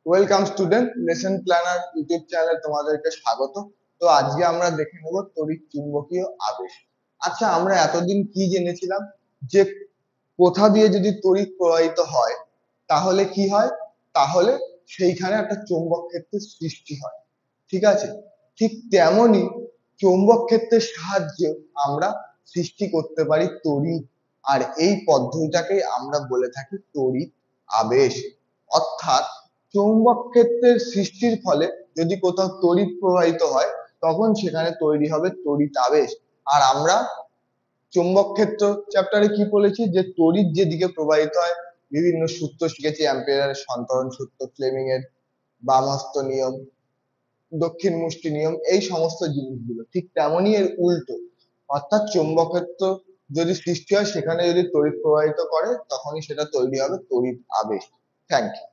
Welcome student, lesson planner YouTube চ্যানেলে তোমাদেরকে স্বাগত। তো আজকে আমরা দেখে নেব তড়িৎ চুম্বকীয় আবেশ। আচ্ছা, আমরা এতদিন কি জেনেছিলাম যে কোথা দিয়ে যদি তড়িৎ প্রবাহিত হয় তাহলে কি হয়? তাহলে সেইখানে একটা চৌম্বক ক্ষেত্রের সৃষ্টি হয়। ঠিক আছে, ঠিক তেমনই চৌম্বক ক্ষেত্রের সাহায্যে আমরা সৃষ্টি করতে পারি তড়িৎ, আর এই পদ্ধতিটাকেই আমরা বলে থাকি তড়িৎ আবেশ। অর্থাৎ চৌম্বক ক্ষেত্রের সৃষ্টির ফলে যদি কোথাও তড়িৎ প্রবাহিত হয় তখন সেখানে তৈরি হবে তড়িৎ আবেশ। আর আমরা চৌম্বক ক্ষেত্র চ্যাপ্টারে কি বলেছি, যে তড়িৎ যেদিকে প্রবাহিত হয় বিভিন্ন সূত্র শিখেছি, অ্যাম্পিয়ারের সন্তরণ সূত্র, ফ্লেমিং এর বামহস্ত নিয়ম, দক্ষিণ মুষ্টি নিয়ম, এই সমস্ত জিনিসগুলো ঠিক তেমনই এর উল্টো। অর্থাৎ চৌম্বক ক্ষেত্র যদি সৃষ্টি হয় সেখানে যদি তড়িৎ প্রবাহিত করে তখনই সেটা তৈরি হবে তড়িৎ আবেশ। Thank you.